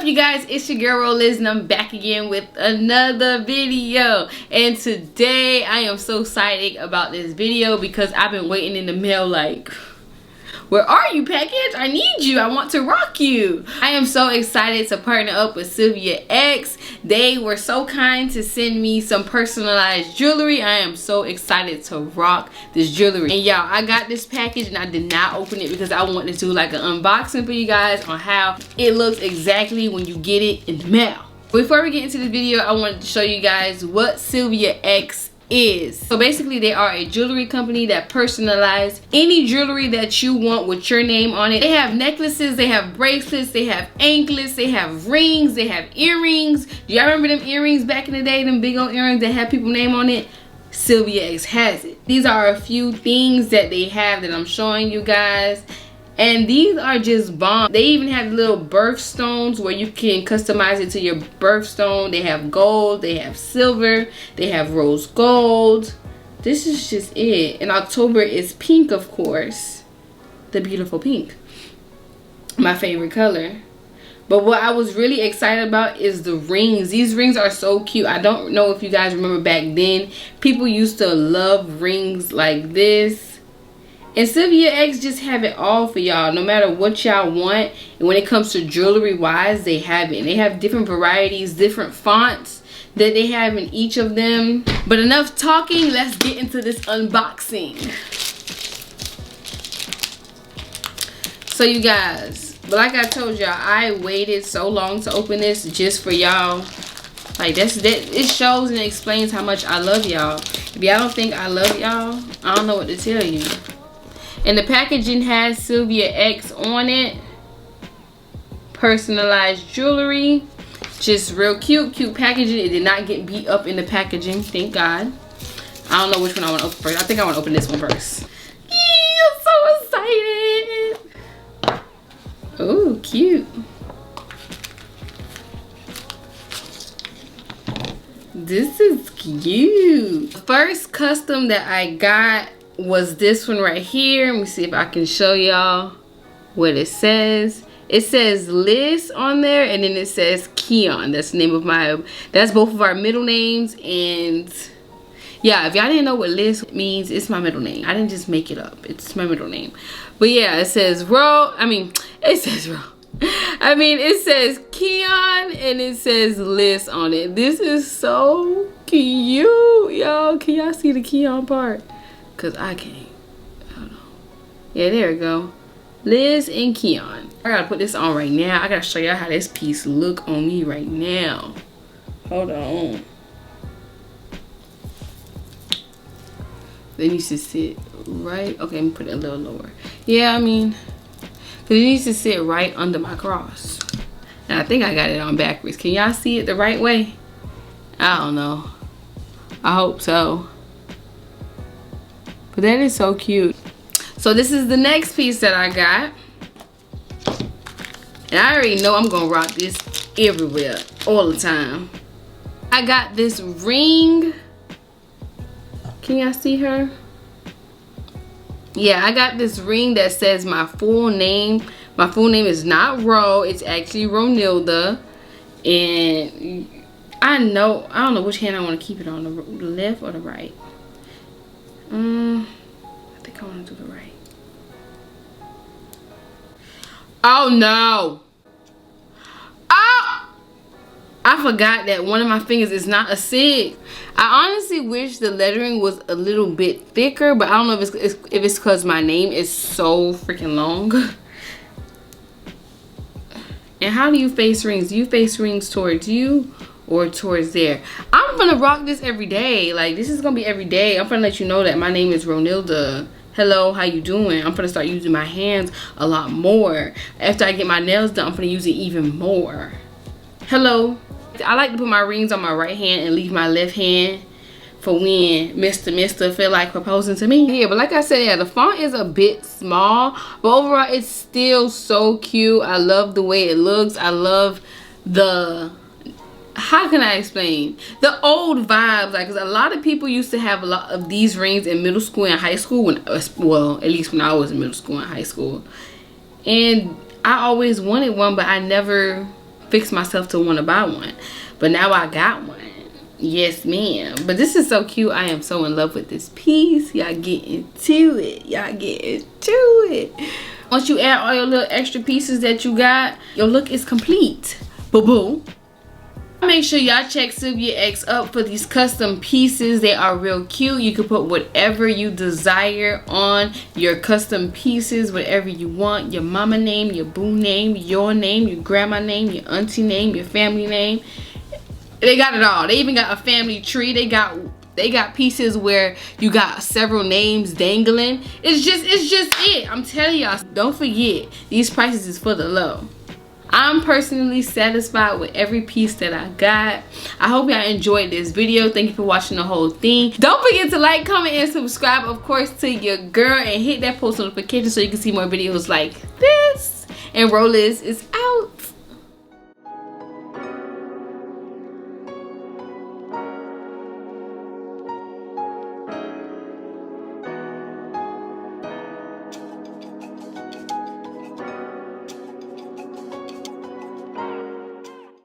up, you guys? It's your girl Ro.lyss, and I'm back again with another video. And today I am so excited about this video because I've been waiting in the mail like, where are you, package? I need you. I want to rock you. I am so excited to partner up with SILVIAX. They were so kind to send me some personalized jewelry. I am so excited to rock this jewelry. And y'all, I got this package and I did not open it because I wanted to do like an unboxing for you guys on how it looks exactly when you get it in the mail. Before we get into this video, I wanted to show you guys what SILVIAX is. So basically they are a jewelry company that personalize any jewelry that you want with your name on it. They have necklaces, they have bracelets, they have anklets, they have rings, they have earrings. Do y'all remember them earrings back in the day, them big old earrings that have people's name on it? SILVIAX has it. These are a few things that they have that I'm showing you guys. And these are just bomb. They even have little birthstones where you can customize it to your birthstone. They have gold, they have silver, they have rose gold. This is just it. And October is pink, of course. The beautiful pink. My favorite color. But what I was really excited about is the rings. These rings are so cute. I don't know if you guys remember back then. People used to love rings like this. And SILVIAX just have it all for y'all, no matter what y'all want. And when it comes to jewelry wise, they have it. And they have different varieties, different fonts that they have in each of them. But enough talking, let's get into this unboxing. So you guys, but like I told y'all, I waited so long to open this just for y'all. Like it shows and explains how much I love y'all. If y'all don't think I love y'all, I don't know what to tell you. And the packaging has SILVIAX on it. Personalized jewelry. Just real cute packaging. It did not get beat up in the packaging, thank God. I don't know which one I want to open first. I think I want to open this one first. I'm so excited. Oh, cute. This is cute. The first custom that I got was this one right here. Let me see if I can show y'all what it says. It says Ro.lyss on there, and then it says Keon. That's the name of that's both of our middle names. And yeah, if y'all didn't know what Ro.lyss means, it's my middle name. I didn't just make it up, it's my middle name. But yeah, it says it says Keon, and it says Ro.lyss on it. This is so cute, y'all. Can y'all see the Keon part? Cause I can't. Hold on. Yeah, there we go. Ro.lyss and Keon. I gotta put this on right now. I gotta show y'all how this piece look on me right now. Hold on. It needs to sit right. Okay, let me put it a little lower. Yeah, I mean, cause it needs to sit right under my cross. And I think I got it on backwards. Can y'all see it the right way? I don't know. I hope so. But that is so cute. So this is the next piece that I got. And I already know I'm gonna rock this everywhere, all the time. I got this ring. Can y'all see her? Yeah, I got this ring that says my full name. My full name is not Ro, it's actually Ronyldaf. And I don't know which hand I want to keep it on, the left or the right. I think I want to do the right. Oh no! Oh! I forgot that one of my fingers is not a sig. I honestly wish the lettering was a little bit thicker, but I don't know if it's because my name is so freaking long. And how do you face rings? Do you face rings towards you or towards there? I'm gonna rock this every day. Like, this is gonna be every day. I'm gonna let you know that my name is Ronyldaf. Hello, how you doing? I'm gonna start using my hands a lot more. After I get my nails done, I'm gonna use it even more. Hello. I like to put my rings on my right hand and leave my left hand for when Mr. feel like proposing to me. Yeah, but like I said, yeah, the font is a bit small, but overall it's still so cute. I love the way it looks. I love the, how can I explain, the old vibes. Like, 'cause a lot of people used to have a lot of these rings in middle school and high school, well, at least when I was in middle school and high school. And I always wanted one, but I never fix myself to want to buy one. But now I got one. Yes, ma'am. But this is so cute. I am so in love with this piece. Y'all get into it. Y'all get into it. Once you add all your little extra pieces that you got, your look is complete. Boo-boo. Make sure y'all check SILVIAX up for these custom pieces. They are real cute. You can put whatever you desire on your custom pieces, whatever you want. Your mama name, your boo name, your grandma name, your auntie name, your family name. They got it all. They even got a family tree. They got pieces where you got several names dangling. It's just it. I'm telling y'all, don't forget, these prices is for the low. I'm personally satisfied with every piece that I got. I hope y'all enjoyed this video. Thank you for watching the whole thing. Don't forget to like, comment, and subscribe, of course, to your girl, and hit that post notification so you can see more videos like this. And Ro.lyss is out.